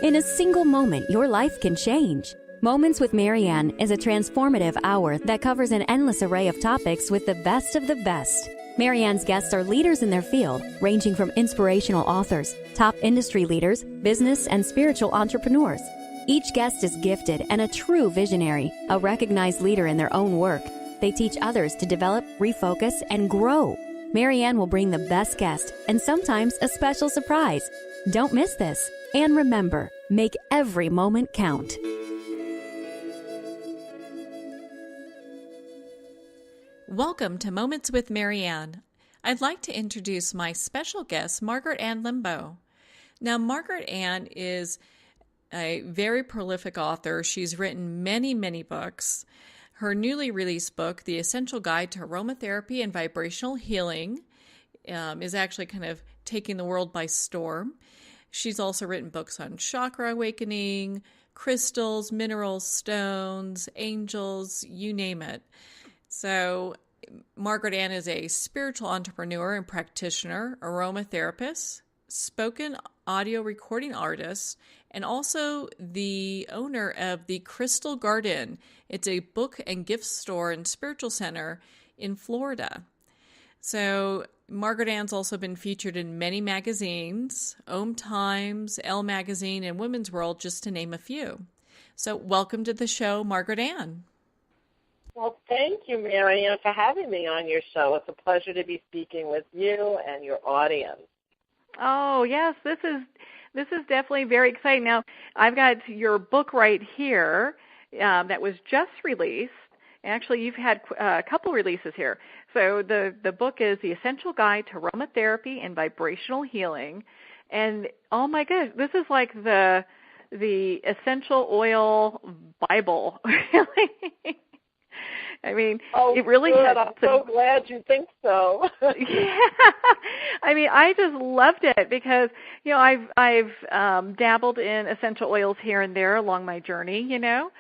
In a single moment, your life can change. Moments with Marianne is a transformative hour that covers an endless array of topics with the best of the best. Marianne's guests are leaders in their field, ranging from inspirational authors, top industry leaders, business and spiritual entrepreneurs. Each guest is gifted and a true visionary, a recognized leader in their own work. They teach others to develop, refocus, and grow. Marianne will bring the best guest and sometimes a special surprise. Don't miss this. And remember, make every moment count. Welcome to Moments with Marianne. I'd like to introduce my special guest, Margaret Ann Lembo. Now, Margaret Ann is a very prolific author. She's written many books. Her newly released book, The Essential Guide to Aromatherapy and Vibrational Healing, is actually kind of taking the world by storm. She's also written books on chakra awakening, crystals, minerals, stones, angels, you name it. So Margaret Ann is a spiritual entrepreneur and practitioner, aromatherapist, spoken audio recording artist, and also the owner of the Crystal Garden. It's a book and gift store and spiritual center in Florida. So Margaret Ann's also been featured in many magazines, Om Times, Elle Magazine, and Women's World, just to name a few. So welcome to the show, Margaret Ann. Well, thank you, Marianne, for having me on your show. It's a pleasure to be speaking with you and your audience. Oh, yes, this is definitely very exciting. Now, I've got your book right here that was just released. Actually, you've had a couple releases here. So the book is The Essential Guide to Aromatherapy and Vibrational Healing. And, oh, my goodness, this is like the essential oil Bible, really. I mean, it really good. I'm so glad you think so. Yeah. I mean, I just loved it because, you know, I've dabbled in essential oils here and there along my journey, you know,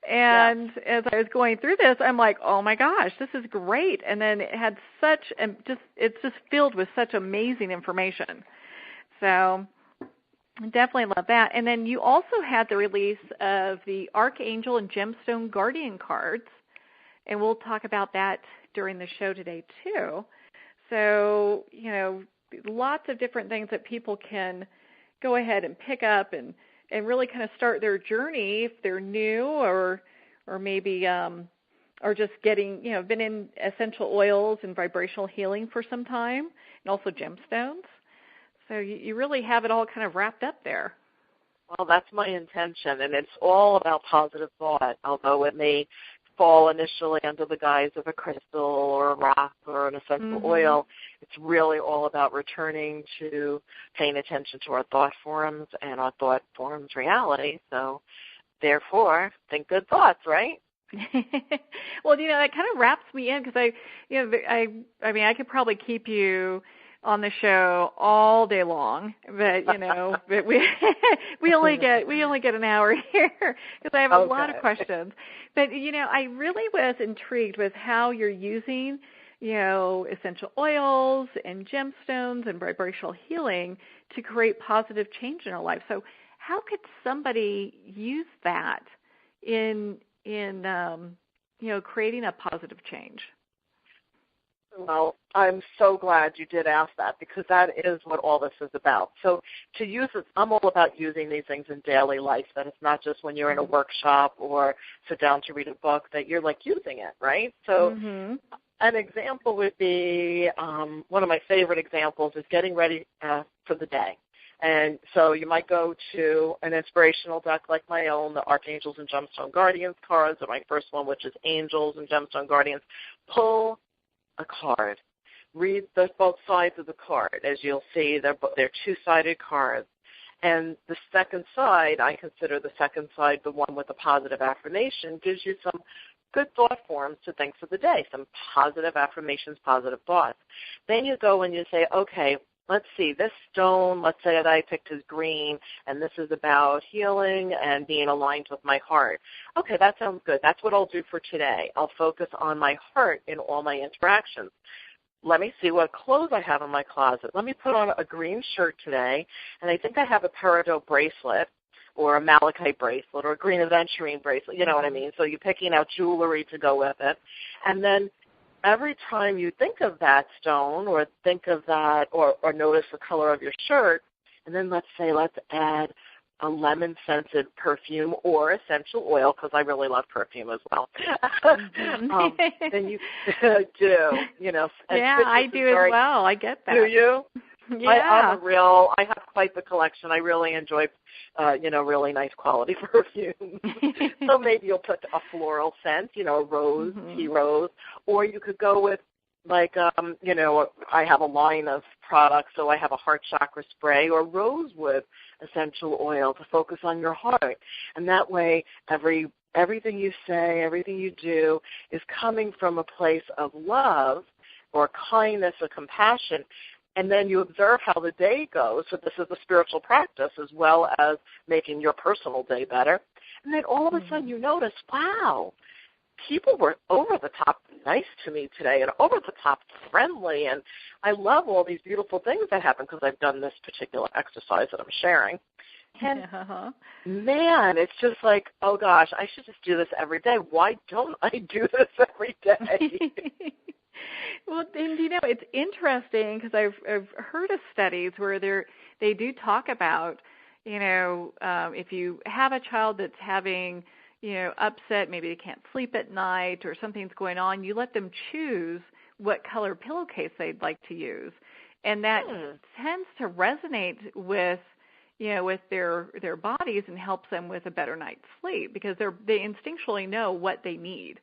and as I was going through this, I'm like, oh my gosh, this is great. And then it had it's just filled with such amazing information. So definitely love that. And then you also had the release of the Archangel and Gemstone Guardian cards. And we'll talk about that during the show today, too. So, you know, lots of different things that people can go ahead and pick up and really kind of start their journey if they're new or maybe or just getting, you know, been in essential oils and vibrational healing for some time, and also gemstones. So you really have it all kind of wrapped up there. Well, that's my intention, and it's all about positive thought, although it may fall initially under the guise of a crystal or a rock or an essential oil. It's really all about returning to paying attention to our thought forms and our thought forms reality. So, therefore, think good thoughts, right? Well, you know, that kind of wraps me in because I mean, I could probably keep you on the show all day long, but you know, but we only get an hour here because I have a lot of questions. But you know, I really was intrigued with how you're using, you know, essential oils and gemstones and vibrational healing to create positive change in our life. So, how could somebody use that in you know, creating a positive change? Well, I'm so glad you did ask that because that is what all this is about. So to use it, I'm all about using these things in daily life, that it's not just when you're in a workshop or sit down to read a book that you're like using it, right? So an example would be, one of my favorite examples is getting ready for the day. And so you might go to an inspirational deck like my own, the Archangels and Gemstone Guardians cards, or my first one, which is Angels and Gemstone Guardians. Pull a card. Read both sides of the card. As you'll see, they're two-sided cards. And the second side, I consider the second side the one with the positive affirmation, gives you some good thought forms to think for the day, some positive affirmations, positive thoughts. Then you go and you say, okay, let's see, this stone, let's say that I picked as green, and this is about healing and being aligned with my heart. Okay, that sounds good. That's what I'll do for today. I'll focus on my heart in all my interactions. Let me see what clothes I have in my closet. Let me put on a green shirt today, and I think I have a peridot bracelet. or a malachite bracelet or a green aventurine bracelet, you know what I mean? So you're picking out jewelry to go with it. And then every time you think of that stone or think of that or notice the color of your shirt, and then let's add a lemon-scented perfume or essential oil, because I really love perfume as well. Then you do, you know. Yeah, I do as well. I get that. Do you? Yeah. I have quite the collection. I really enjoy, really nice quality perfume. So maybe you'll put a floral scent, a rose, tea rose, or you could go with like, I have a line of products, so I have a heart chakra spray or rosewood essential oil to focus on your heart. And that way, everything you say, everything you do is coming from a place of love or kindness or compassion. And then you observe how the day goes. So this is a spiritual practice as well as making your personal day better. And then all of a sudden you notice, wow, people were over the top nice to me today and over the top friendly, and I love all these beautiful things that happen because I've done this particular exercise that I'm sharing. And man, it's just like, oh gosh, I should just do this every day. Why don't I do this every day? Well, and it's interesting because I've heard of studies where they do talk about, if you have a child that's having upset, maybe they can't sleep at night or something's going on, you let them choose what color pillowcase they'd like to use. And that tends to resonate with, with their bodies and helps them with a better night's sleep because they instinctually know what they need.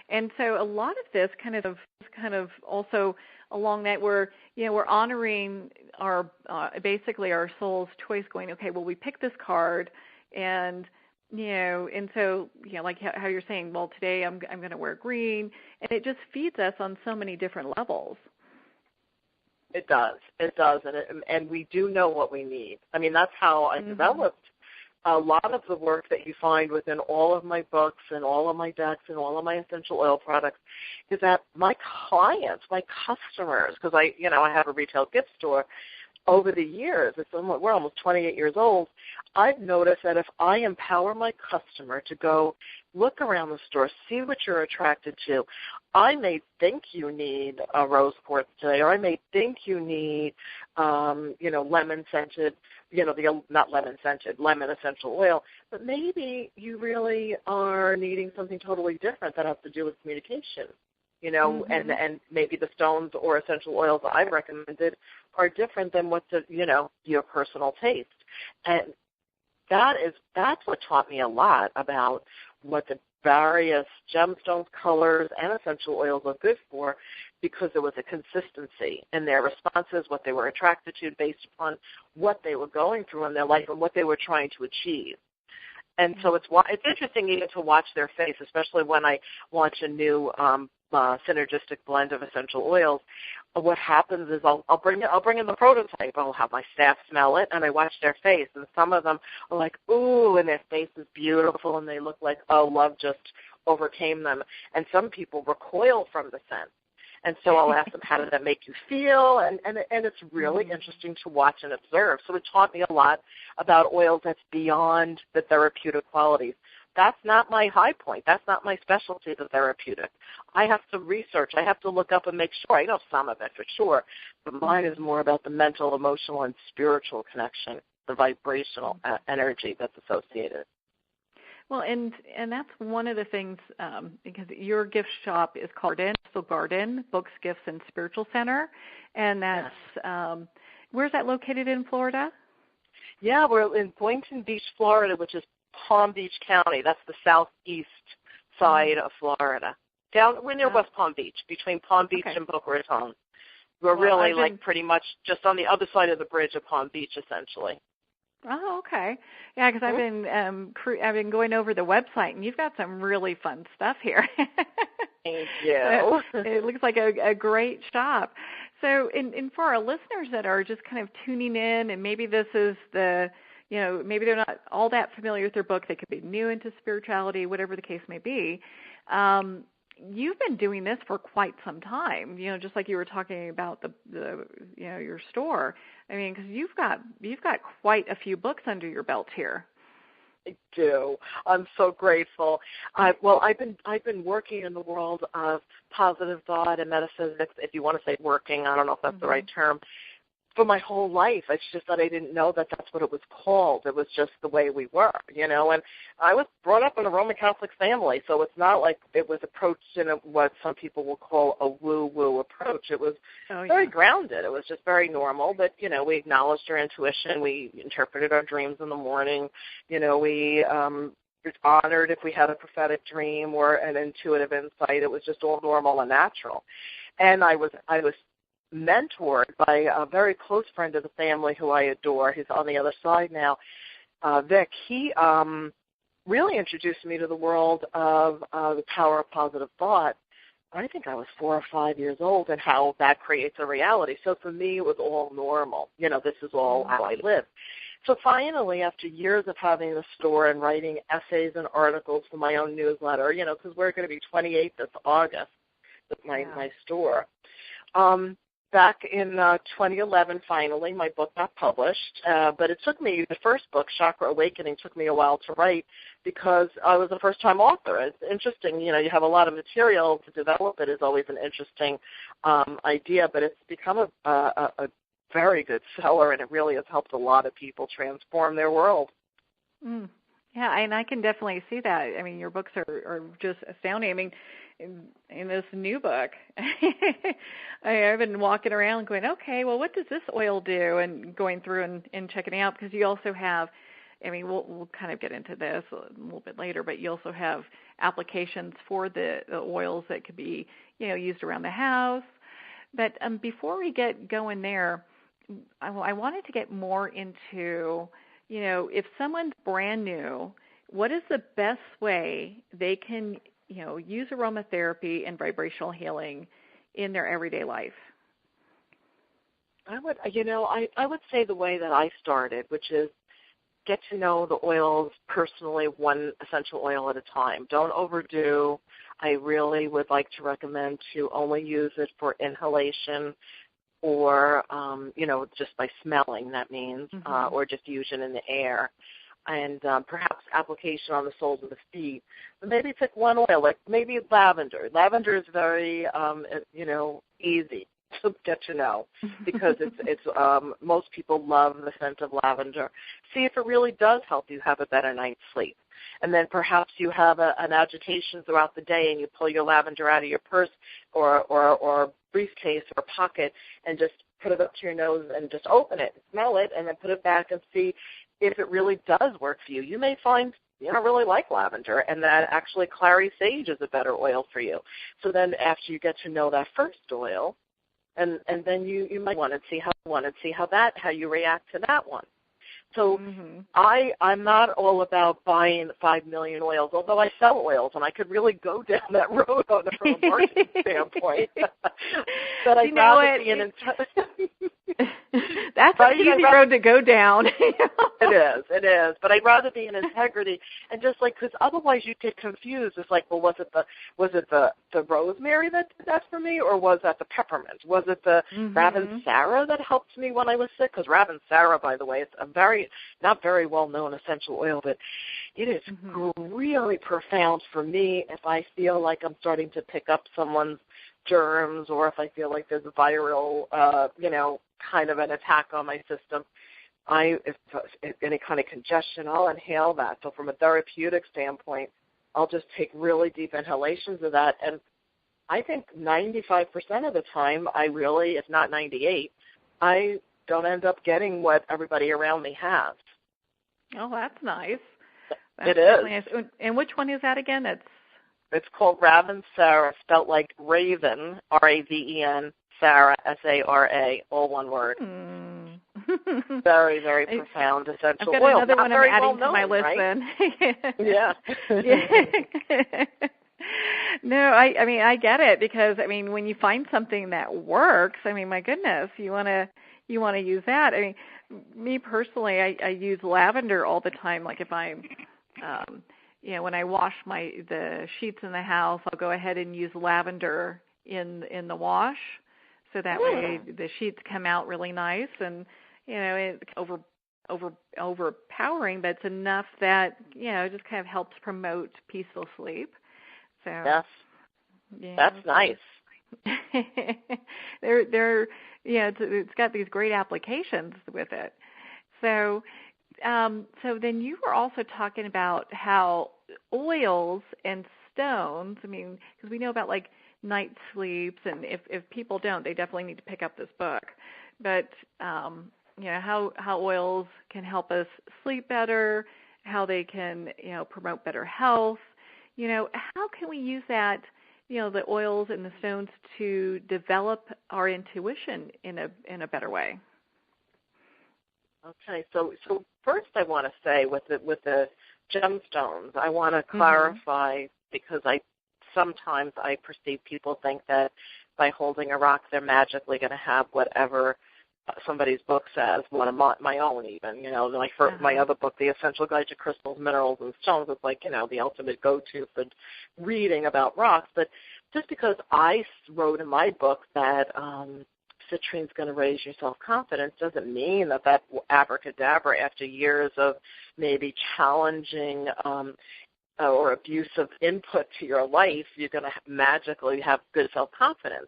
And so a lot of this kind of also along that where, we're honoring our, basically our soul's choice going, okay, well, we picked this card and, and so, like how you're saying, well, today I'm going to wear green, and it just feeds us on so many different levels. It does, and we do know what we need. I mean, that's how I developed a lot of the work that you find within all of my books and all of my decks and all of my essential oil products is that my clients, my customers, because I have a retail gift store, over the years, we're almost 28 years old, I've noticed that if I empower my customer to go look around the store, see what you're attracted to, I may think you need a rose quartz today, or I may think you need, lemon-scented, lemon essential oil, but maybe you really are needing something totally different that has to do with communication. And maybe the stones or essential oils I've recommended are different than what your personal taste. And that's what taught me a lot about what the various gemstones, colors, and essential oils are good for, because there was a consistency in their responses, what they were attracted to based upon what they were going through in their life and what they were trying to achieve. And so it's interesting even to watch their face, especially when I launch a new synergistic blend of essential oils. What happens is I'll bring in the prototype. I'll have my staff smell it, and I watch their face. And some of them are like, ooh, and their face is beautiful, and they look like, oh, love just overcame them. And some people recoil from the scent. And so I'll ask them, how did that make you feel? And it's really interesting to watch and observe. So it taught me a lot about oils that's beyond the therapeutic qualities. That's not my high point. That's not my specialty, the therapeutic. I have to research. I have to look up and make sure. I know some of it for sure, but mine is more about the mental, emotional, and spiritual connection, the vibrational energy that's associated. Well, and that's one of the things, because your gift shop is called Garden, Books, Gifts, and Spiritual Center, and that's, where's that located in Florida? Yeah, we're in Boynton Beach, Florida, which is Palm Beach County. That's the southeast side of Florida. We're near West Palm Beach, between Palm Beach and Boca Raton. We're really pretty much just on the other side of the bridge of Palm Beach, essentially. Oh, okay. Yeah, because I've been going over the website, and you've got some really fun stuff here. Thank you. It looks like a great shop. So, and for our listeners that are just kind of tuning in, and maybe this is maybe they're not all that familiar with their book, they could be new into spirituality, whatever the case may be. You've been doing this for quite some time, just like you were talking about the your store. I mean, because you've got quite a few books under your belt here. I do. I'm so grateful. I've been working in the world of positive thought and metaphysics, if you want to say working, I don't know if that's the right term, for my whole life. It's just that I didn't know that that's what it was called. It was just the way we were, and I was brought up in a Roman Catholic family, so it's not like it was approached in what some people will call a woo-woo approach. It was very grounded. It was just very normal, but, we acknowledged our intuition. We interpreted our dreams in the morning. We honored if we had a prophetic dream or an intuitive insight. It was just all normal and natural. And I was mentored by a very close friend of the family who I adore. He's on the other side now, Vic. He really introduced me to the world of the power of positive thought. I think I was 4 or 5 years old, and how that creates a reality. So for me, it was all normal. This is all how I live. So finally, after years of having the store and writing essays and articles for my own newsletter, because we're going to be 28 this August with my store. Back in 2011, finally, my book got published, but it took me, the first book, Chakra Awakening, took me a while to write because I was a first-time author. It's interesting, you have a lot of material to develop. It is always an interesting idea, but it's become a very good seller, and it really has helped a lot of people transform their world. Mm. Yeah, and I can definitely see that. I mean, your books are just astounding. I mean, in this new book, I've been walking around going, okay, well, what does this oil do? And going through and checking it out, because you also have, I mean, we'll kind of get into this a little bit later, but you also have applications for the oils that could be, used around the house. But before we get going there, I wanted to get more into, if someone's brand new, what is the best way they can use aromatherapy and vibrational healing in their everyday life? I would say the way that I started, which is get to know the oils personally, one essential oil at a time. Don't overdo. I really would like to recommend to only use it for inhalation or, just by smelling, that means, or diffusion in the air. And perhaps application on the soles of the feet. But maybe pick one oil, like maybe lavender. Lavender is very, easy to get to know because it's most people love the scent of lavender. See if it really does help you have a better night's sleep. And then perhaps you have an agitation throughout the day, and you pull your lavender out of your purse or briefcase or pocket and just put it up to your nose and just open it, smell it, and then put it back and see if it really does work for you. You may find you don't really like lavender, and that actually clary sage is a better oil for you. So then after you get to know that first oil, and then you might want to see how you react to that one. So I'm not all about buying 5 million oils, although I sell oils, and I could really go down that road from a marketing standpoint. But I'd rather be an That's an easy road to go down. It is. But I'd rather be in integrity, and just because otherwise you get confused. It's like, well, was it the rosemary that did that for me, or was that the peppermint? Was it the Ravensara that helped me when I was sick? Because Ravensara, by the way, is a not very well known essential oil, but it is really profound for me if I feel like I'm starting to pick up someone's germs, or if I feel like there's a viral, kind of an attack on my system. If any kind of congestion, I'll inhale that. So from a therapeutic standpoint, I'll just take really deep inhalations of that. And I think 95% of the time, if not 98%, I don't end up getting what everybody around me has. Oh, that's nice. It is. Nice. And which one is that again? It's called Ravensara, spelled like Raven, Raven, Sarah, Sara, all one word. Very, very profound essential oil. I've got another one I'm adding to my list then. Yeah. No, I mean, I get it, because, I mean, when you find something that works, I mean, my goodness, you want to use that. I mean, me personally, I use lavender all the time. Like if I'm, when I wash the sheets in the house, I'll go ahead and use lavender in the wash, so that way the sheets come out really nice, and it over overpowering, but it's enough that, just kind of helps promote peaceful sleep. So yes, that's nice. It's got these great applications with it. So then you were also talking about how oils and stones, because we know about like night sleeps, and if people don't, they definitely need to pick up this book. But how oils can help us sleep better, how they can promote better health. How can we use that? The oils and the stones to develop our intuition in a better way. Okay, so first I want to say with the gemstones, I want to clarify, because sometimes I perceive people think that by holding a rock they're magically going to have whatever somebody's book says, one of my own even. My other book, The Essential Guide to Crystals, Minerals, and Stones, is like, the ultimate go-to for reading about rocks. But just because I wrote in my book that citrine's going to raise your self-confidence doesn't mean that abracadabra, after years of maybe challenging or abusive input to your life, you're going to magically have good self-confidence.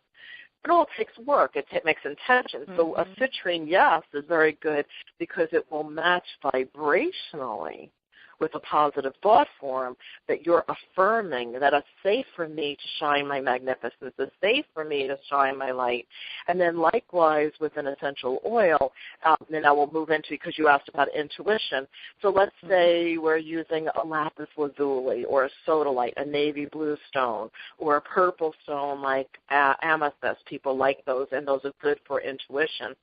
It all takes work. It makes intention. So a citrine, yes, is very good because it will match vibrationally with a positive thought form that you're affirming that it's safe for me to shine my magnificence, it's safe for me to shine my light. And then likewise with an essential oil, and I will move into, because you asked about intuition. So let's say we're using a lapis lazuli or a sodalite, a navy blue stone, or a purple stone like amethyst. People like those, and those are good for intuition.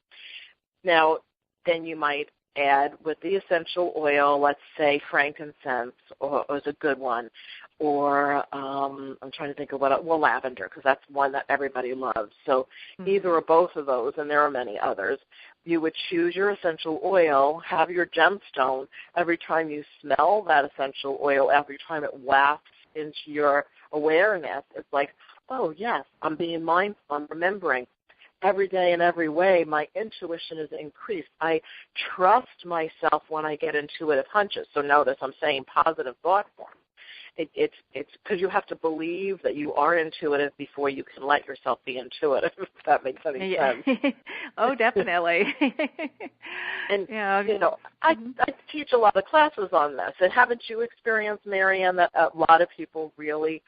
Now, then you might add with the essential oil, let's say frankincense is a good one, or I'm trying to think of lavender, because that's one that everybody loves. So either or both of those, and there are many others. You would choose your essential oil, have your gemstone. Every time you smell that essential oil, every time it wafts into your awareness, it's like, oh yes, I'm being mindful, I'm remembering. Every day in every way, my intuition is increased. I trust myself when I get intuitive hunches. So notice I'm saying positive thought form. It's because you have to believe that you are intuitive before you can let yourself be intuitive, if that makes any sense. Oh, definitely. And, I teach a lot of classes on this. And haven't you experienced, Marianne, that a lot of people really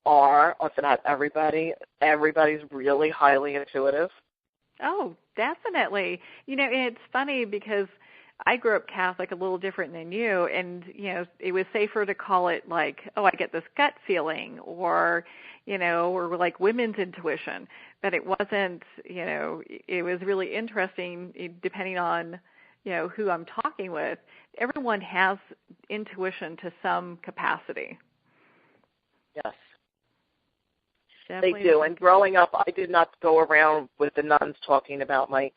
are, or if not everybody's really highly intuitive? Oh, definitely. It's funny because I grew up Catholic, a little different than you, and, it was safer to call it like, oh, I get this gut feeling, or like women's intuition. But it wasn't, it was really interesting depending on, who I'm talking with. Everyone has intuition to some capacity. Yes. Definitely. They do. And growing up, I did not go around with the nuns talking about my,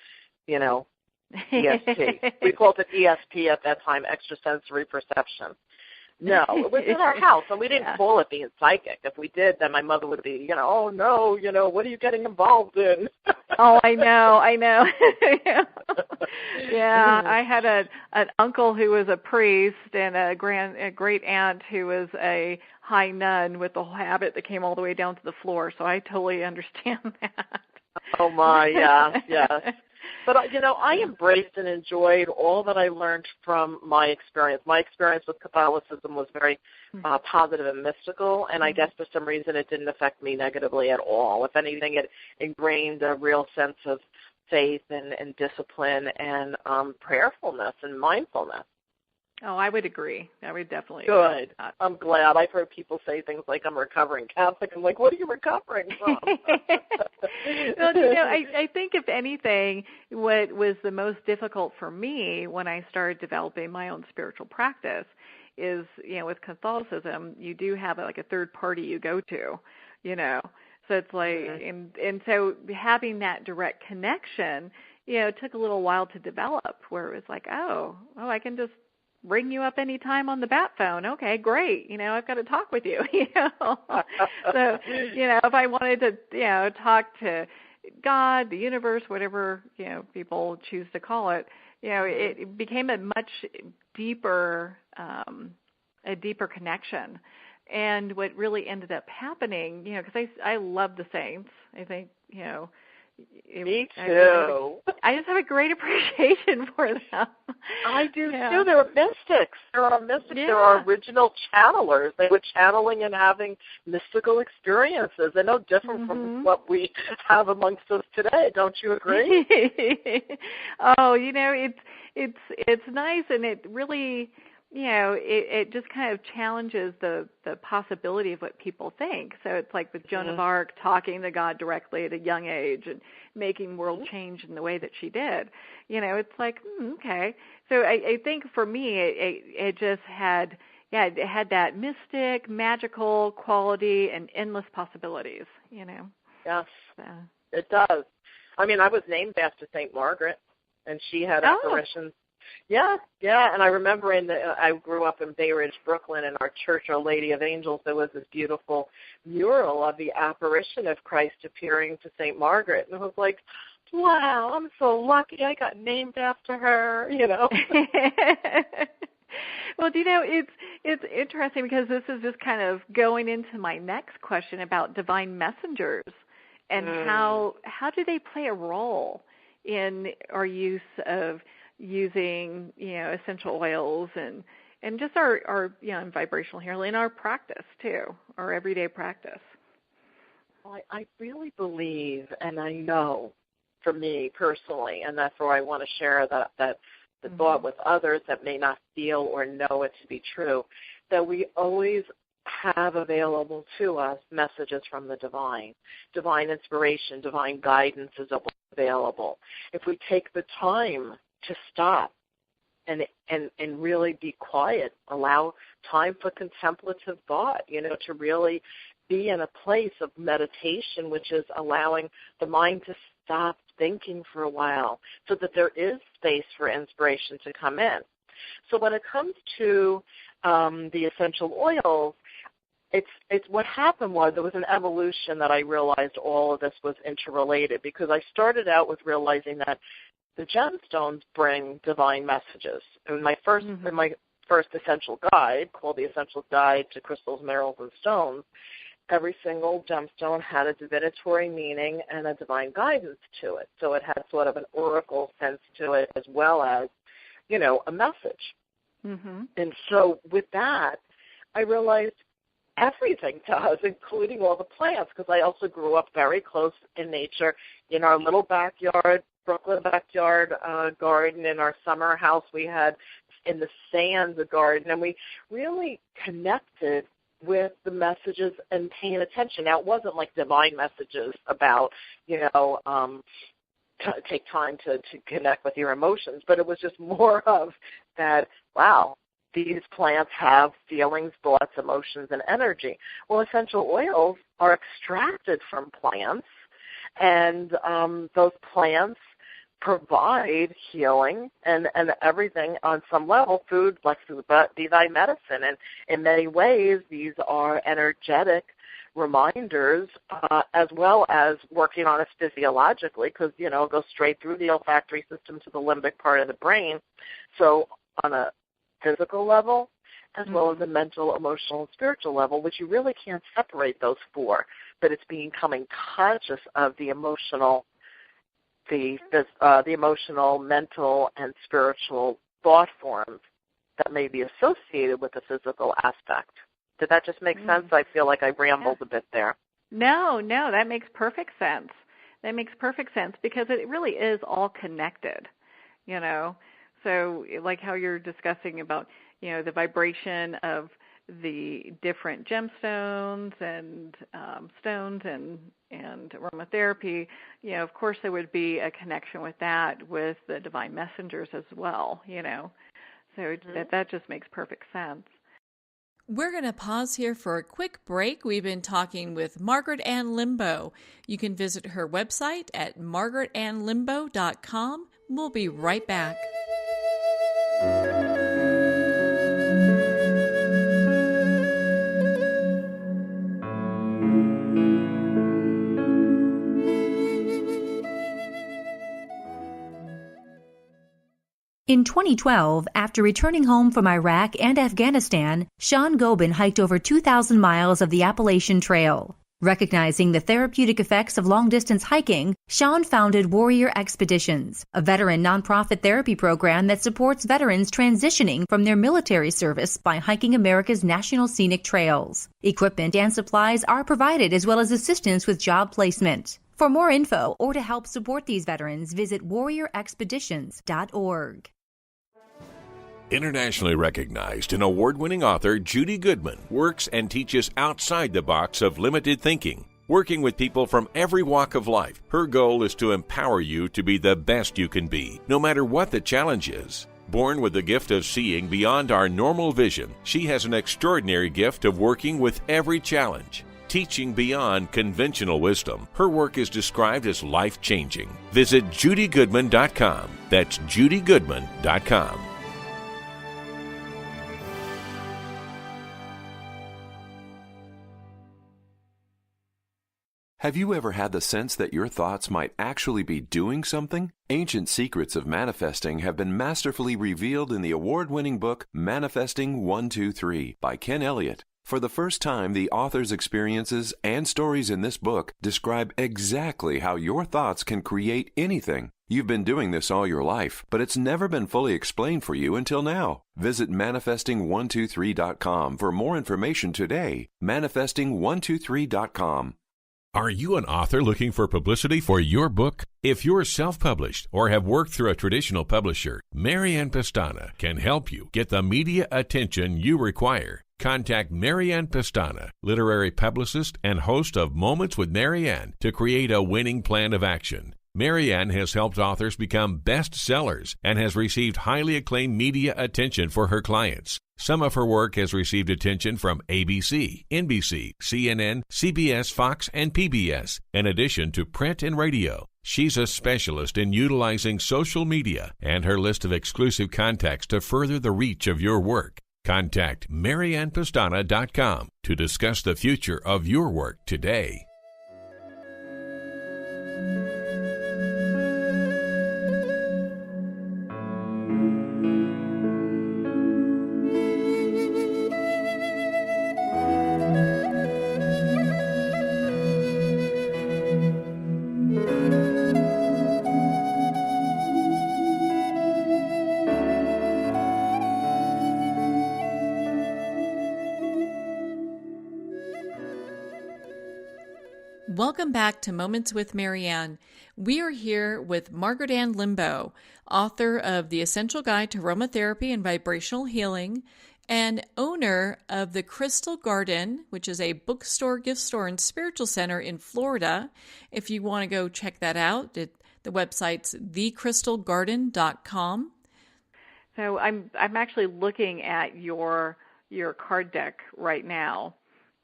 ESP. We called it ESP at that time, extrasensory perception. No, it was in our house, and we didn't call it being psychic. If we did, then my mother would be, oh, no, what are you getting involved in? Oh, I know. Yeah, I had an uncle who was a priest and a great aunt who was a high nun with the habit that came all the way down to the floor, so I totally understand that. Oh, my, yes. But, I embraced and enjoyed all that I learned from my experience. My experience with Catholicism was very positive and mystical, and I guess for some reason it didn't affect me negatively at all. If anything, it ingrained a real sense of faith and discipline and prayerfulness and mindfulness. Oh, I would agree. I would definitely agree. Good. That. I'm glad. I've heard people say things like, I'm recovering Catholic. I'm like, what are you recovering from? Well, I think if anything, what was the most difficult for me when I started developing my own spiritual practice is, with Catholicism, you do have like a third party you go to, So it's like, and so having that direct connection, it took a little while to develop, where it was like, oh, I can just ring you up anytime on the bat phone. Okay, great. I've got to talk with you. So, if I wanted to, talk to, God, the universe, whatever, people choose to call it, it became a much deeper, connection. And what really ended up happening, because I love the saints. I think, me too. I just have a great appreciation for them. I do too. They're mystics. There are mystics. Yeah. There are original channelers. They were channeling and having mystical experiences. They're no different from what we have amongst us today. Don't you agree? Oh, it's nice, and it really, it just kind of challenges the possibility of what people think. So it's like with Joan of Arc talking to God directly at a young age and making world change in the way that she did. It's like, okay. So I think for me, it just had, it had that mystic, magical quality and endless possibilities, Yes, it does. I mean, I was named after St. Margaret, and she had apparitions. Yeah, and I remember I grew up in Bay Ridge, Brooklyn, in our church, Our Lady of Angels, there was this beautiful mural of the apparition of Christ appearing to St. Margaret, and I was like, wow, I'm so lucky I got named after her, Well, it's interesting because this is just kind of going into my next question about divine messengers and how do they play a role in our use of using, essential oils and just our vibrational healing, our practice too, our everyday practice. Well, I really believe, and I know for me personally, and that's where I want to share the thought with others that may not feel or know it to be true, that we always have available to us messages from the divine inspiration, divine guidance is available. If we take the time to stop and really be quiet, allow time for contemplative thought, to really be in a place of meditation, which is allowing the mind to stop thinking for a while so that there is space for inspiration to come in. So when it comes to the essential oils, it's what happened was there was an evolution that I realized all of this was interrelated, because I started out with realizing that the gemstones bring divine messages. And my first essential guide, called the Essential Guide to Crystals, Minerals, and Stones, every single gemstone had a divinatory meaning and a divine guidance to it. So it had sort of an oracle sense to it as well as, a message. And so with that, I realized everything does, including all the plants, because I also grew up very close in nature in our little backyard, Brooklyn backyard garden. In our summer house, we had in the sands a garden, and we really connected with the messages and paying attention. Now, it wasn't like divine messages about, take time to connect with your emotions, but it was just more of that, wow, these plants have feelings, thoughts, emotions, and energy. Well, essential oils are extracted from plants, and those plants provide healing and everything on some level. Food, like food, be thy medicine. And in many ways, these are energetic reminders as well as working on us physiologically, because, it goes straight through the olfactory system to the limbic part of the brain. So on a physical level as well as a mental, emotional, and spiritual level, which you really can't separate those four, but it's becoming conscious of the emotional, the emotional, mental, and spiritual thought forms that may be associated with the physical aspect. Did that just make sense? I feel like I rambled a bit there. No, that makes perfect sense. That makes perfect sense because it really is all connected, So like how you're discussing about, the vibration of the different gemstones and stones and aromatherapy, of course there would be a connection with that with the divine messengers as well, So that just makes perfect sense. We're going to pause here for a quick break. We've been talking with Margaret Ann Lembo. You can visit her website at margaretannlembo.com. We'll be right back. In 2012, after returning home from Iraq and Afghanistan, Sean Gobin hiked over 2,000 miles of the Appalachian Trail. Recognizing the therapeutic effects of long-distance hiking, Sean founded Warrior Expeditions, a veteran nonprofit therapy program that supports veterans transitioning from their military service by hiking America's national scenic trails. Equipment and supplies are provided, as well as assistance with job placement. For more info or to help support these veterans, visit warriorexpeditions.org. Internationally recognized and award-winning author Judy Goodman works and teaches outside the box of limited thinking. Working with people from every walk of life, her goal is to empower you to be the best you can be, no matter what the challenge is. Born with the gift of seeing beyond our normal vision, she has an extraordinary gift of working with every challenge. Teaching beyond conventional wisdom, her work is described as life-changing. Visit judygoodman.com. That's judygoodman.com. Have you ever had the sense that your thoughts might actually be doing something? Ancient secrets of manifesting have been masterfully revealed in the award-winning book Manifesting 123 by Ken Elliott. For the first time, the author's experiences and stories in this book describe exactly how your thoughts can create anything. You've been doing this all your life, but it's never been fully explained for you until now. Visit manifesting123.com for more information today. Manifesting123.com. Are you an author looking for publicity for your book? If you're self-published or have worked through a traditional publisher, Marianne Pestana can help you get the media attention you require. Contact Marianne Pestana, literary publicist and host of Moments with Marianne, to create a winning plan of action. Marianne has helped authors become bestsellers and has received highly acclaimed media attention for her clients. Some of her work has received attention from ABC, NBC, CNN, CBS, Fox, and PBS, in addition to print and radio. She's a specialist in utilizing social media and her list of exclusive contacts to further the reach of your work. Contact MariannePestana.com to discuss the future of your work today. Welcome back to Moments with Marianne. We are here with Margaret Ann Lembo, author of The Essential Guide to Aromatherapy and Vibrational Healing, and owner of The Crystal Garden, which is a bookstore, gift store, and spiritual center in Florida. If you want to go check that out, the website's thecrystalgarden.com. So I'm actually looking at your card deck right now.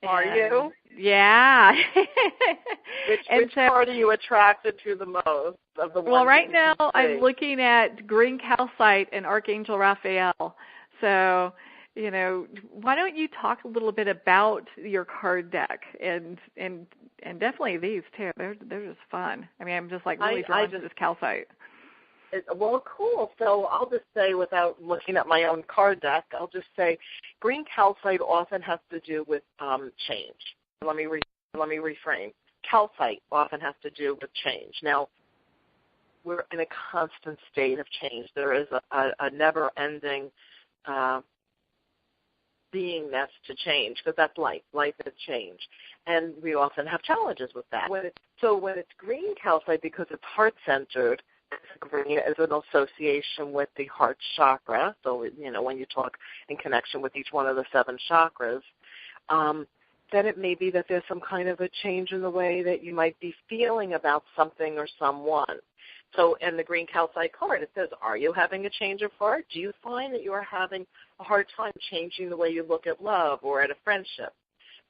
Are you? Yeah. Which card are you attracted to the most of the ones? Well, right now I'm looking at green calcite and Archangel Raphael. So, why don't you talk a little bit about your card deck and definitely these too. They're just fun. I mean, I'm just like really drawn to this calcite. Well, cool. So I'll just say, without looking at my own card deck, I'll just say green calcite often has to do with change. Let me reframe. Calcite often has to do with change. Now, we're in a constant state of change. There is a never-ending beingness to change, because that's life. Life is change. And we often have challenges with that. When it's green calcite, because it's heart-centered, green is an association with the heart chakra. So, when you talk in connection with each one of the 7 chakras, then it may be that there's some kind of a change in the way that you might be feeling about something or someone. So in the green calcite card, it says, are you having a change of heart? Do you find that you are having a hard time changing the way you look at love or at a friendship?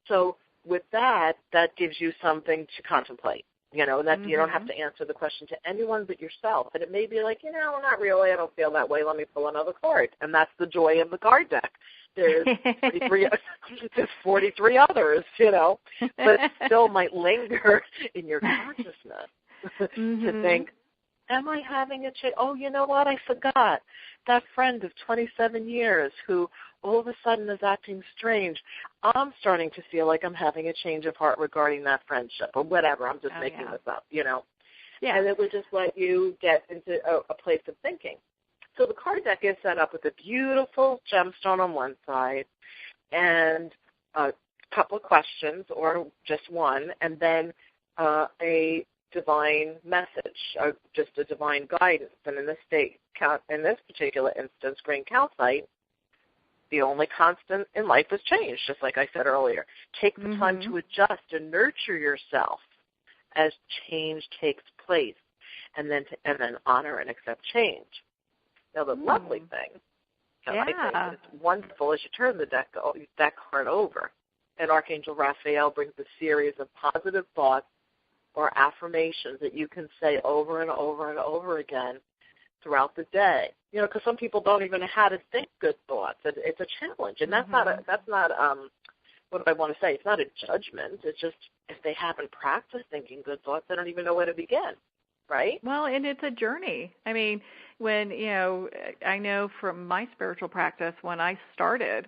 So with that gives you something to contemplate. That you don't have to answer the question to anyone but yourself. And it may be like, not really, I don't feel that way, let me pull another card. And that's the joy of the card deck. There's 43 others, but it still might linger in your consciousness to think, Am I having a change? Oh, you know what? I forgot. That friend of 27 years who all of a sudden is acting strange. I'm starting to feel like I'm having a change of heart regarding that friendship or whatever. I'm just making this up, Yeah. And it would just let you get into a place of thinking. So the card deck is set up with a beautiful gemstone on one side and a couple of questions or just one, and then a divine message, just a divine guidance. And in this particular instance, green calcite, the only constant in life is change, just like I said earlier. Take the time to adjust and nurture yourself as change takes place, and then honor and accept change. Now, the lovely thing, and I think it's wonderful, as you turn the deck card over, and Archangel Raphael brings a series of positive thoughts or affirmations that you can say over and over and over again throughout the day. Because some people don't even know how to think good thoughts. It's a challenge, and that's not what do I want to say? It's not a judgment. It's just if they haven't practiced thinking good thoughts, they don't even know where to begin, right? Well, and it's a journey. I mean, when, I know from my spiritual practice, when I started,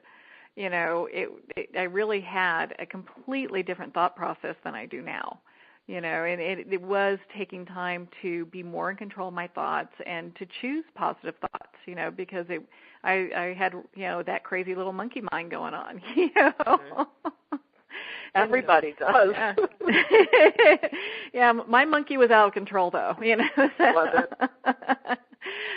I really had a completely different thought process than I do now. And it was taking time to be more in control of my thoughts and to choose positive thoughts, because I had, that crazy little monkey mind going on, Everybody does. Yeah. Yeah, my monkey was out of control, though, So. Was it?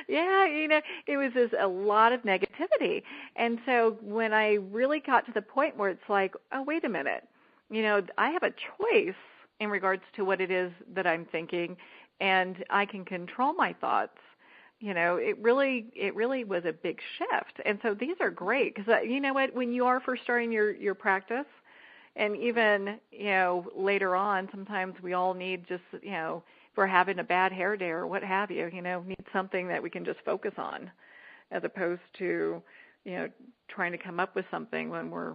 Yeah, it was just a lot of negativity. And so when I really got to the point where it's like, oh, wait a minute, I have a choice in regards to what it is that I'm thinking, and I can control my thoughts. It really was a big shift. And so these are great because you know what, when you are first starting your practice, and even later on, sometimes we all need just if we're having a bad hair day or what have you, need something that we can just focus on, as opposed to trying to come up with something when we're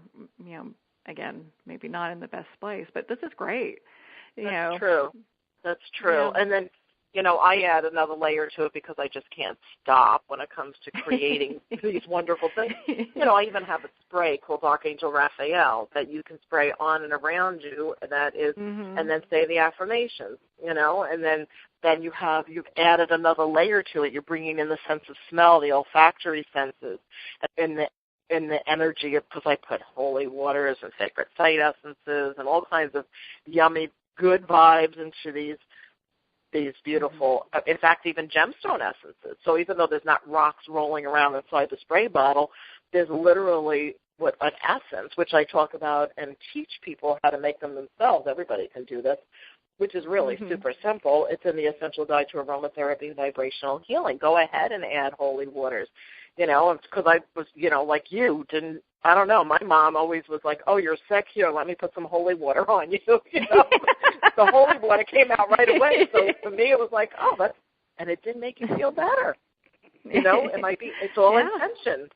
again maybe not in the best place. But this is great. That's true. That's true. Yeah. And then, I add another layer to it because I just can't stop when it comes to creating these wonderful things. I even have a spray called Archangel Raphael that you can spray on and around you. That is, and then say the affirmations. And then you've added another layer to it. You're bringing in the sense of smell, the olfactory senses, in the energy of, because I put holy waters and sacred site essences and all kinds of yummy good vibes into these beautiful, in fact, even gemstone essences. So even though there's not rocks rolling around inside the spray bottle, there's literally an essence, which I talk about and teach people how to make them themselves. Everybody can do this, which is really super simple. It's in the Essential Guide to Aromatherapy and Vibrational Healing. Go ahead and add holy waters. Because I was, like you, I don't know, my mom always was like, oh, you're sick, here, let me put some holy water on you. The holy water came out right away. So for me, it was like, and it did make you feel better. It's all intention.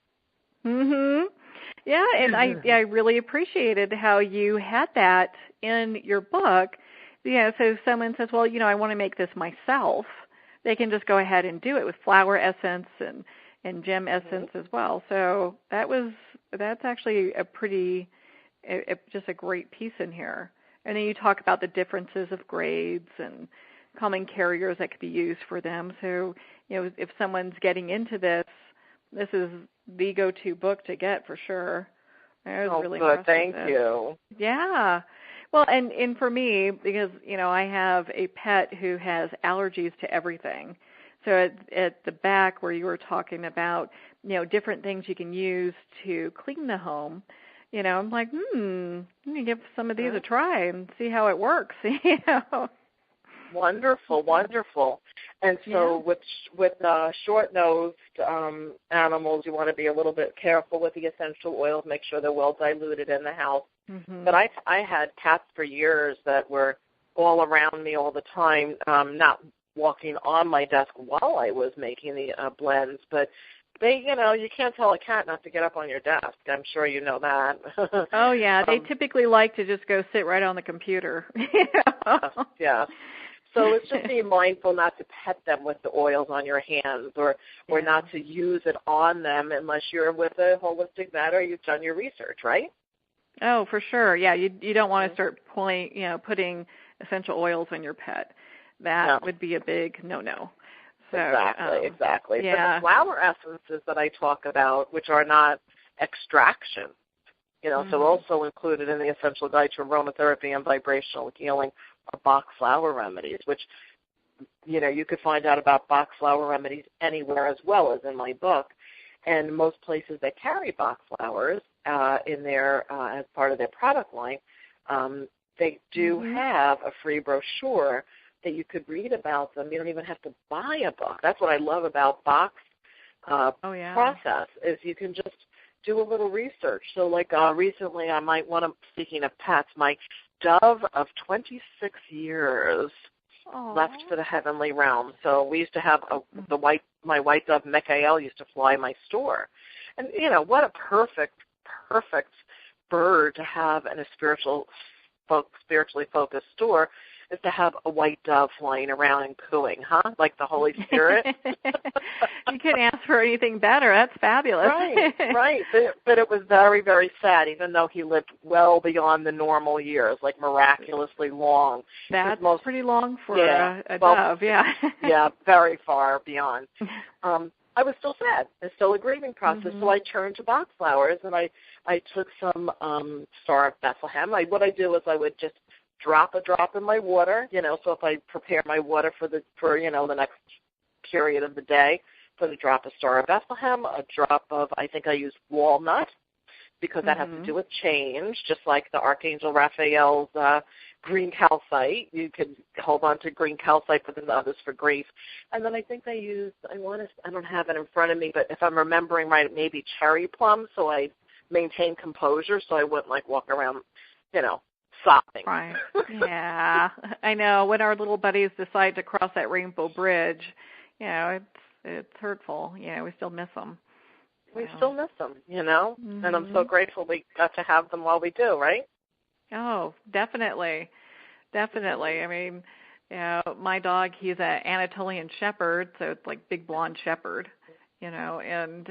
Yeah, and I really appreciated how you had that in your book. So if someone says, well, I want to make this myself, they can just go ahead and do it with flower essence and gem essence as well. So that's actually just a great piece in here. And then you talk about the differences of grades and common carriers that could be used for them. So, if someone's getting into this is the go-to book to get for sure. I was really good. impressed Thank with it. you. Yeah. Well, and for me, because, I have a pet who has allergies to everything. So at the back where you were talking about, different things you can use to clean the home, I'm like, let me give some of these a try and see how it works. Wonderful, wonderful. And so with short-nosed animals, you want to be a little bit careful with the essential oils, make sure they're well diluted in the house. But I had cats for years that were all around me all the time, not walking on my desk while I was making the blends, but they, you can't tell a cat not to get up on your desk. I'm sure you know that. Oh, yeah. They typically like to just go sit right on the computer. Yeah. So it's just being mindful not to pet them with the oils on your hands or not to use it on them unless you're with a holistic vet or you've done your research, right? Oh, for sure. Yeah, you don't want to start putting essential oils on your pet. That would be a big no-no. So, exactly. Yeah. But the flower essences that I talk about, which are not extraction, so also included in the Essential Guide to Aromatherapy and Vibrational Healing are Bach flower remedies, which, you could find out about Bach flower remedies anywhere as well as in my book. And most places that carry Bach flowers in their as part of their product line, they do have a free brochure that you could read about them. You don't even have to buy a book. That's what I love about Bach's process is you can just do a little research. So like recently speaking of pets, my dove of 26 years left for the heavenly realm. So we used to have my white dove, Michael, used to fly my store. And, what a perfect bird to have in a spiritually focused store is to have a white dove flying around and cooing, huh? Like the Holy Spirit. You couldn't ask for anything better. That's fabulous. Right. But it was very, very sad, even though he lived well beyond the normal years, like miraculously long. That's pretty long for a dove, Yeah, very far beyond. I was still sad. It's still a grieving process, so I turned to Bach flowers, and I took some Star of Bethlehem. What I do is I would just drop a drop in my water, so if I prepare my water for the next period of the day, put a drop of Star of Bethlehem, a drop of, I think I use walnut, because that has to do with change, just like the Archangel Raphael's green calcite. You could hold on to green calcite, but then the others for grief. And then I think I don't have it in front of me, but if I'm remembering right, maybe cherry plum, so I maintain composure, so I wouldn't walk around, sobbing. Right. Yeah. I know. When our little buddies decide to cross that rainbow bridge, it's hurtful. We still miss them. We still miss them, and I'm so grateful we got to have them while we do, right? Oh, definitely. Definitely. I mean, my dog, he's an Anatolian Shepherd, so it's like big blonde shepherd, and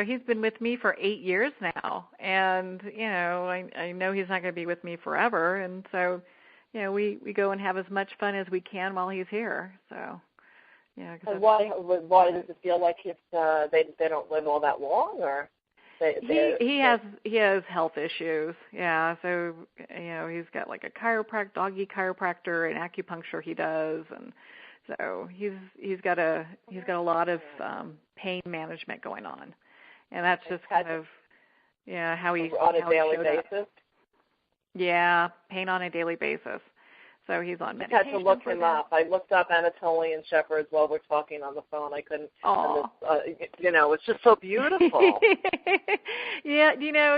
he's been with me for 8 years now, and, I know he's not going to be with me forever, and so, we go and have as much fun as we can while he's here, so, And why does it feel like they don't live all that long, or? He has health issues, so, he's got like a doggy chiropractor and acupuncture he does, and so he's got a lot of pain management going on, and that's just kind of how he on a daily basis. Yeah, pain on a daily basis. So he's on medication. I had to look him up. I looked up Anatolian Shepherds while we're talking on the phone. I couldn't. It's just so beautiful. Yeah,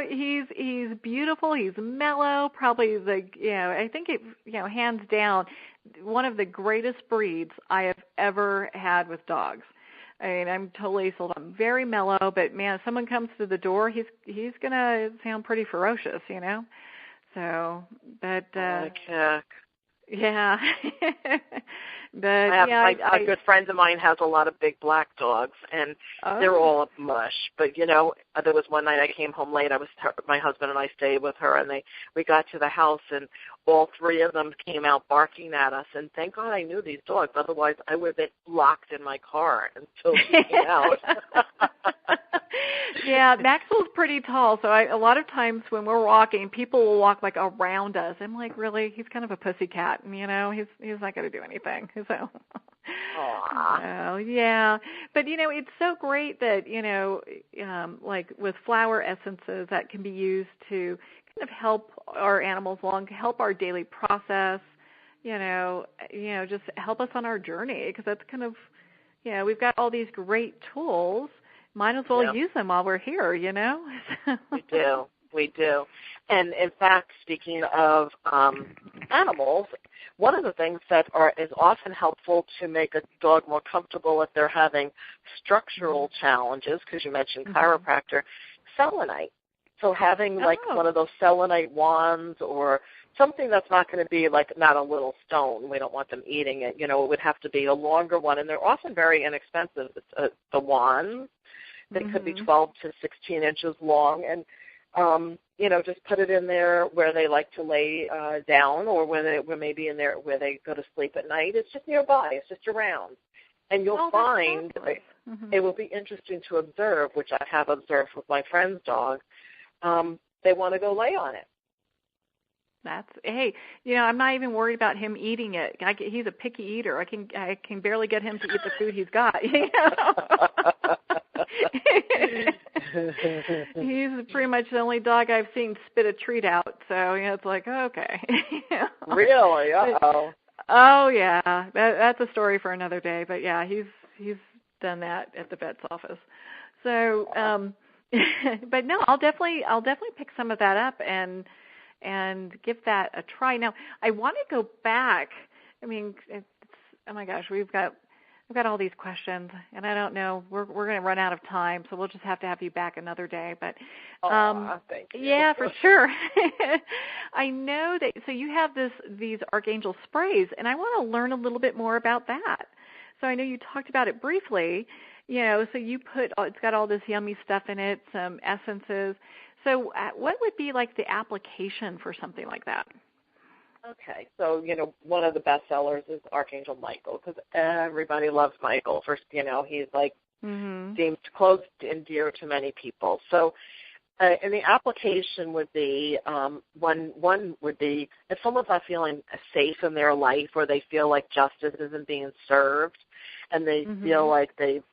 he's beautiful. He's mellow. Probably I think hands down, one of the greatest breeds I have ever had with dogs. I mean, I'm totally sold. I'm very mellow, but man, if someone comes to the door, he's gonna sound pretty ferocious, So, but yeah. But a good friend of mine has a lot of big black dogs, and they're all mush. But there was one night I came home late. My husband and I stayed with her, and we got to the house, and all three of them came out barking at us. And thank God I knew these dogs; otherwise, I would have been locked in my car until she came out. Yeah, Maxwell's pretty tall, so a lot of times when we're walking, people will walk around us. I'm like, really? He's kind of a pussy cat, and he's not going to do anything. So, yeah, but it's so great that like with flower essences that can be used to kind of help our animals along, help our daily process. Just help us on our journey, because that's kind of we've got all these great tools. Might as well use them while we're here, We do. And in fact, speaking of animals, one of the things that is often helpful to make a dog more comfortable if they're having structural challenges, because you mentioned chiropractor, selenite. So having one of those selenite wands or something that's not going to be like not a little stone. We don't want them eating it. It would have to be a longer one, and they're often very inexpensive. The wands, they could be 12 to 16 inches long, and just put it in there where they like to lay down, or where maybe in there where they go to sleep at night. It's just nearby. It's just around. And you'll find it will be interesting to observe, which I have observed with my friend's dog. They want to go lay on it. I'm not even worried about him eating it. He's a picky eater. I can barely get him to eat the food he's got. He's pretty much the only dog I've seen spit a treat out. So it's like, okay. Really? Uh-oh. Oh yeah, that's a story for another day. But yeah, he's done that at the vet's office. So, but no, I'll definitely pick some of that up and give that a try. Now, I want to go back. I mean, oh my gosh, we've got all these questions, and I don't know. We're going to run out of time, so we'll just have to have you back another day. But thank you. Yeah, for sure. I know that. So you have these Archangel Sprays, and I want to learn a little bit more about that. So I know you talked about it briefly. So you it's got all this yummy stuff in it, some essences. So what would be like the application for something like that? Okay, so, one of the best sellers is Archangel Michael, because everybody loves Michael. First, he's like seems close and dear to many people. So, and the application would be, one would be if someone's not feeling safe in their life, or they feel like justice isn't being served, and they feel like they've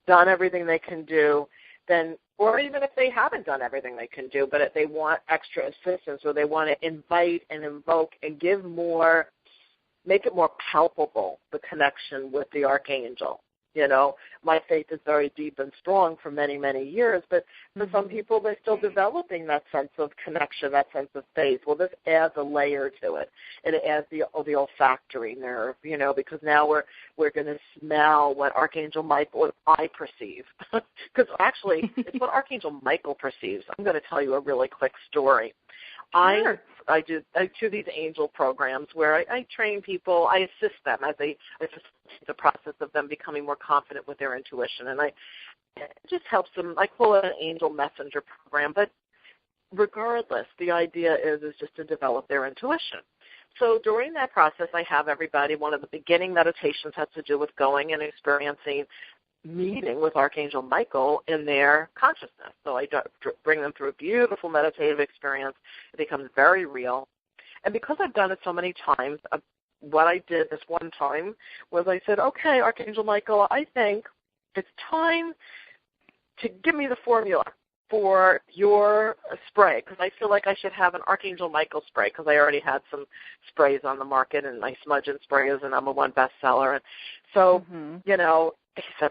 done everything they can do, then, or even if they haven't done everything they can do, but if they want extra assistance, or they want to invite and invoke and give more, make it more palpable, the connection with the Archangel. My faith is very deep and strong for many, many years, but for some people, they're still developing that sense of connection, that sense of faith. Well, this adds a layer to it. It adds the olfactory nerve, because now we're going to smell what Archangel Michael, what I perceive. Because actually, it's what Archangel Michael perceives. I'm going to tell you a really quick story. Sure. I do these angel programs where I train people. I assist them as they the process of them becoming more confident with their intuition, and it just helps them. I call it an angel messenger program, but regardless, the idea is just to develop their intuition. So during that process, I have everybody. One of the beginning meditations has to do with going and experiencing meeting with Archangel Michael in their consciousness. So I bring them through a beautiful meditative experience. It becomes very real. And because I've done it so many times, what I did this one time was I said, okay, Archangel Michael, I think it's time to give me the formula for your spray, because I feel like I should have an Archangel Michael spray, because I already had some sprays on the market, and my smudge and sprays, and I'm a one bestseller. And so, he said,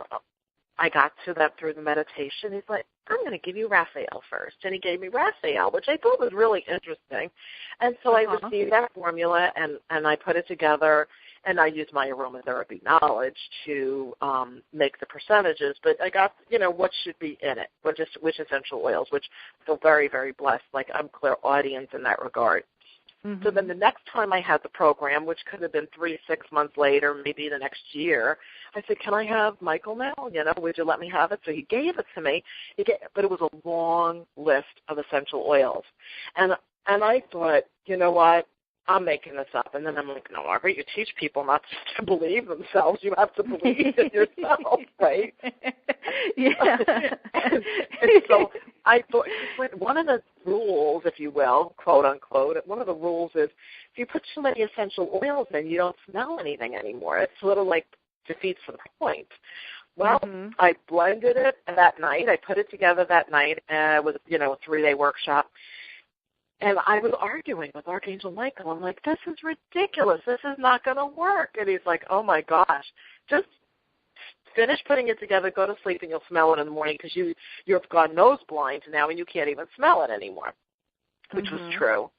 I got to that through the meditation. He's like, I'm going to give you Raphael first. And he gave me Raphael, which I thought was really interesting. And so I received that formula, and I put it together, and I used my aromatherapy knowledge to make the percentages. But I got, what should be in it, which essential oils, which I feel very, very blessed. Like I'm clairaudient in that regard. So then the next time I had the program, which could have been 3-6 months later, maybe the next year, I said, can I have Michael now? Would you let me have it? So he gave it to me, but it was a long list of essential oils. And I thought, you know what? I'm making this up. And then I'm like, no, Margaret, you teach people not to believe themselves. You have to believe in yourself, right? Yeah. and so I thought one of the rules, if you will, quote unquote, one of the rules is if you put too many essential oils in, you don't smell anything anymore. It's sort of like defeats the point. Well, I blended it that night. I put it together that night with, a 3-day workshop. And I was arguing with Archangel Michael. I'm like, this is ridiculous. This is not going to work. And he's like, oh, my gosh, just finish putting it together, go to sleep, and you'll smell it in the morning because you've gone nose blind now and you can't even smell it anymore, which was true.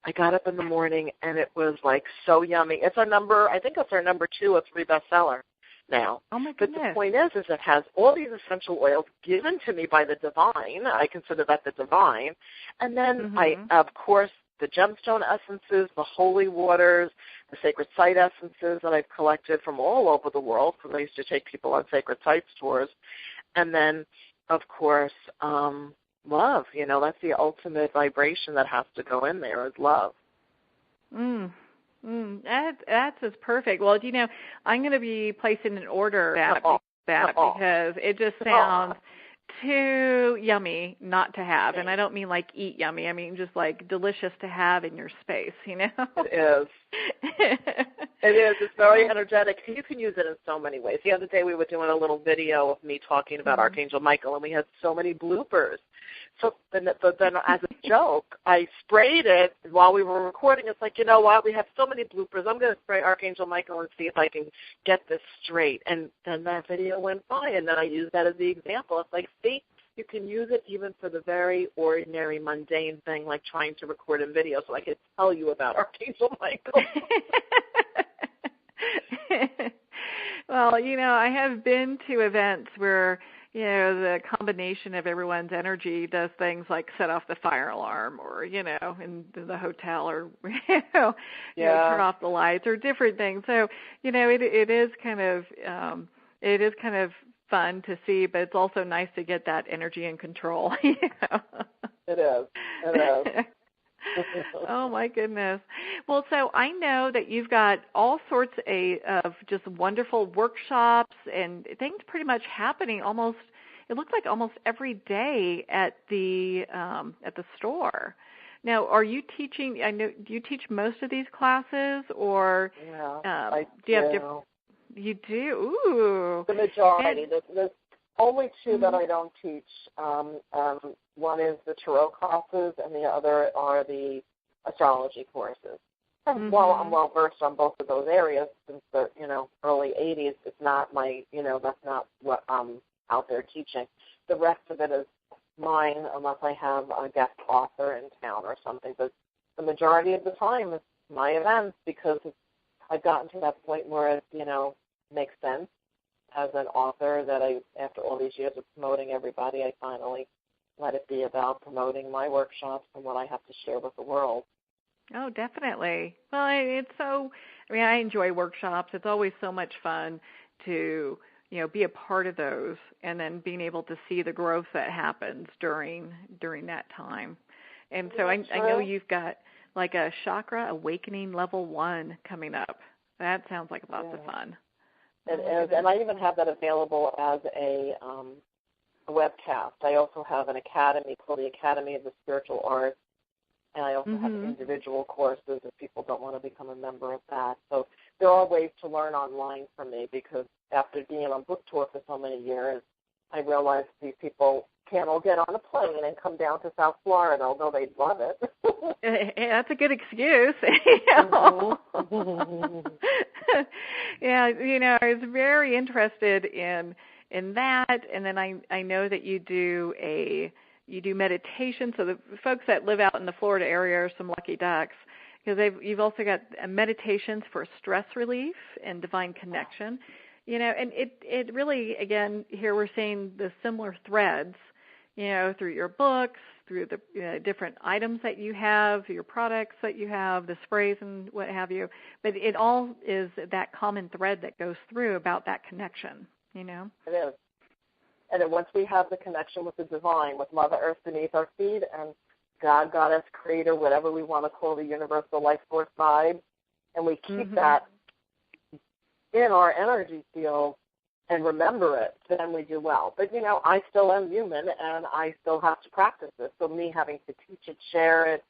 I got up in the morning, and it was, like, so yummy. I think it's our number 2 or 3 bestseller now. Oh, my goodness. But the point is it has all these essential oils given to me by the divine. I consider that the divine. And then I, of course, the gemstone essences, the holy waters, the sacred site essences that I've collected from all over the world, because I used to take people on sacred sites tours. And then, of course, love. You know, that's the ultimate vibration that has to go in there is love. That's just perfect. Well, you know, I'm going to be placing an order because it just sounds too yummy not to have. And I don't mean like eat yummy. I mean just like delicious to have in your space, you know? It is. It is. It's very energetic. You can use it in so many ways. The other day we were doing a little video of me talking about Archangel Michael, and we had so many bloopers. So then as a joke, I sprayed it while we were recording. It's like, you know what? We have so many bloopers. I'm going to spray Archangel Michael and see if I can get this straight. And then that video went by, and then I used that as the example. It's like, see, you can use it even for the very ordinary, mundane thing like trying to record a video so I could tell you about Archangel Michael. Well, you know, I have been to events where, you know, the combination of everyone's energy does things like set off the fire alarm or, you know, in the hotel or, you know, turn off the lights or different things. So, you know, it is kind of fun to see, but it's also nice to get that energy in control. You know? It is. Oh, my goodness. Well, so I know that you've got all sorts of just wonderful workshops and things pretty much happening it looks like almost every day at the store. Now, are you teaching, do you teach most of these classes or I do you have different? You do? Ooh. The majority. There's only two that I don't teach. One is the tarot classes, and the other are the astrology courses. And while I'm well versed on both of those areas since the early '80s, it's not my that's not what I'm out there teaching. The rest of it is mine, unless I have a guest author in town or something. But the majority of the time, it's my events because I've gotten to that point where it makes sense as an author that after all these years of promoting everybody, I finally let it be about promoting my workshops and what I have to share with the world. Oh, definitely. Well, I enjoy workshops. It's always so much fun to, be a part of those and then being able to see the growth that happens during that time. And so I know you've got like a chakra awakening level 1 coming up. That sounds like lots of fun. It is, and I even have that available as a webcast. I also have an academy called the Academy of the Spiritual Arts, and I also have individual courses if people don't want to become a member of that. So there are ways to learn online from me because after being on book tour for so many years, I realized these people can't all get on a plane and come down to South Florida, although they'd love it. That's a good excuse. Yeah, I was very interested in that, and then I know that you do meditation. So the folks that live out in the Florida area are some lucky ducks because you've also got meditations for stress relief and divine connection. And it really, again, here we're seeing the similar threads, through your books, through the different items that you have, your products that you have, the sprays and what have you. But it all is that common thread that goes through about that connection, It is. And then once we have the connection with the divine, with Mother Earth beneath our feet and God, Goddess, Creator, whatever we want to call the universal life force vibe, and we keep that in our energy field and remember it, then we do well. But, I still am human, and I still have to practice it. So me having to teach it, share it,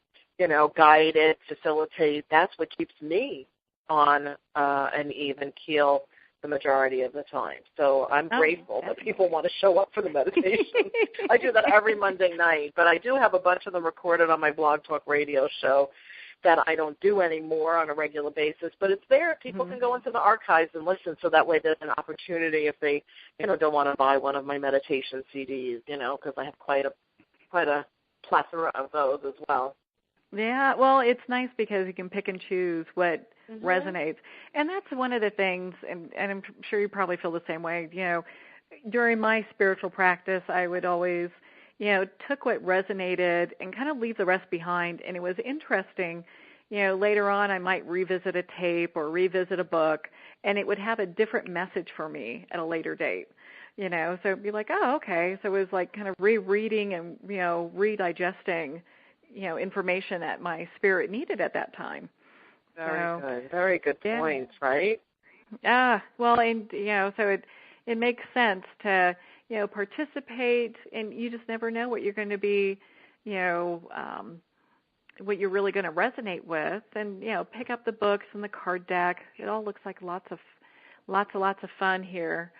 guide it, facilitate, that's what keeps me on an even keel the majority of the time. So I'm grateful that people want to show up for the meditation. I do that every Monday night, but I do have a bunch of them recorded on my Blog Talk Radio show that I don't do anymore on a regular basis, but it's there. People can go into the archives and listen, so that way there's an opportunity if they, don't want to buy one of my meditation CDs, because I have quite a plethora of those as well. Yeah, well, it's nice because you can pick and choose what resonates. And that's one of the things, and I'm sure you probably feel the same way, during my spiritual practice, I would always, took what resonated and kind of leave the rest behind. And it was interesting. Later on I might revisit a tape or revisit a book, and it would have a different message for me at a later date. So it'd be like, oh, okay. So it was like kind of rereading and, redigesting, information that my spirit needed at that time. Very good. Very good points, right? Well, and, so it makes sense to, participate, and you just never know what you're going to be, what you're really going to resonate with, and, pick up the books and the card deck. It all looks like lots of fun here.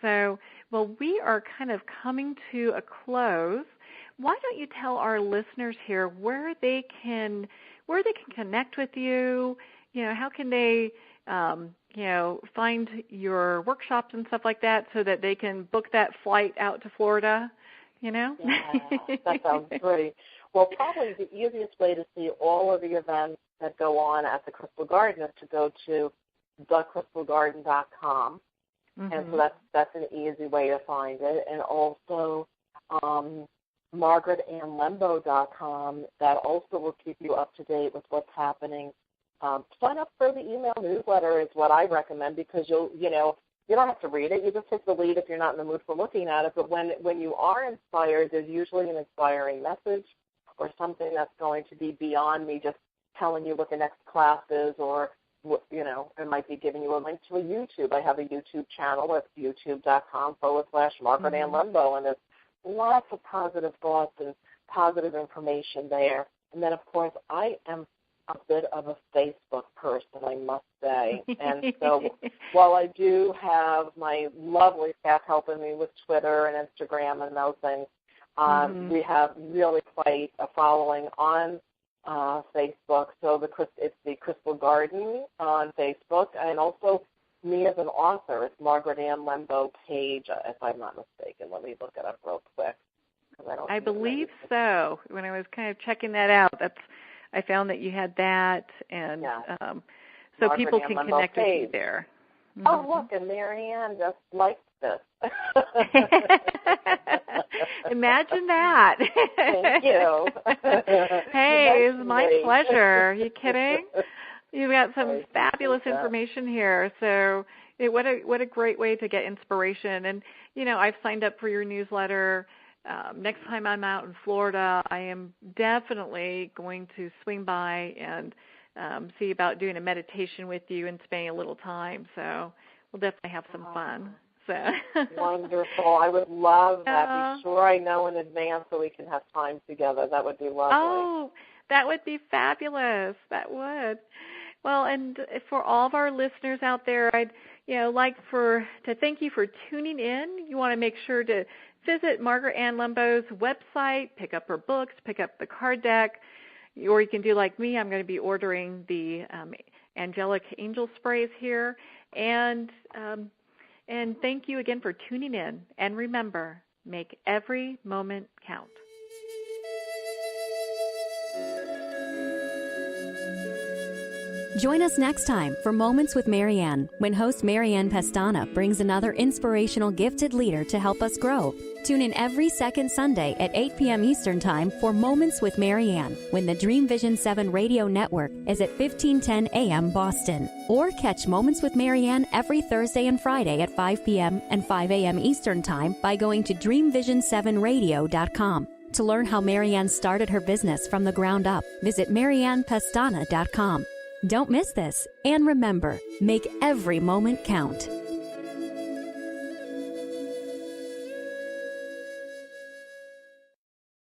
So, well, we are kind of coming to a close. Why don't you tell our listeners here where they can connect with you? How can they, find your workshops and stuff like that, so that they can book that flight out to Florida? Yeah, that sounds great. Well, probably the easiest way to see all of the events that go on at the Crystal Garden is to go to thecrystalgarden.com. Mm-hmm. And so that's an easy way to find it. And also margaretandlembo.com, that also will keep you up to date with what's happening. Sign up for the email newsletter is what I recommend, because you don't have to read it. You just hit delete if you're not in the mood for looking at it. But when you are inspired, there's usually an inspiring message or something that's going to be beyond me just telling you what the next class is, or it might be giving you a link to a YouTube. I have a YouTube channel at youtube.com/Margaret Ann Lembo, and there's lots of positive thoughts and positive information there. And then, of course, I am a bit of a Facebook person, I must say. And so while I do have my lovely staff helping me with Twitter and Instagram and those things, we have really quite a following on Facebook. So it's the Crystal Garden on Facebook, and also me as an author. It's Margaret Ann Lembo page, if I'm not mistaken. Let me look it up real quick. I believe so. When I was kind of checking that out, I found that you had that, and so Margaret people Ann can Lembo connect page. with you there. Mm-hmm. Oh, look, and Marianne just liked this. Imagine that. Thank you. Hey, it's my pleasure. Are you kidding? You've got some fabulous information here. So what a great way to get inspiration. And, I've signed up for your newsletter. Next time I'm out in Florida, I am definitely going to swing by and see about doing a meditation with you and spending a little time. So we'll definitely have some fun. So. Wonderful. I would love that. Be sure I know in advance so we can have time together. That would be lovely. Oh, that would be fabulous. That would. Well, and for all of our listeners out there, I'd like to thank you for tuning in. You want to make sure to visit Margaret Ann Lembo's website, pick up her books, pick up the card deck, or you can do like me. I'm going to be ordering the angelic angel sprays here. And thank you again for tuning in. And remember, make every moment count. Join us next time for Moments with Marianne, when host Marianne Pestana brings another inspirational gifted leader to help us grow. Tune in every second Sunday at 8 p.m. Eastern Time for Moments with Marianne, when the Dream Vision 7 radio network is at 1510 a.m. Boston. Or catch Moments with Marianne every Thursday and Friday at 5 p.m. and 5 a.m. Eastern Time by going to dreamvision7radio.com. To learn how Marianne started her business from the ground up, visit mariannepestana.com. Don't miss this, and remember, make every moment count.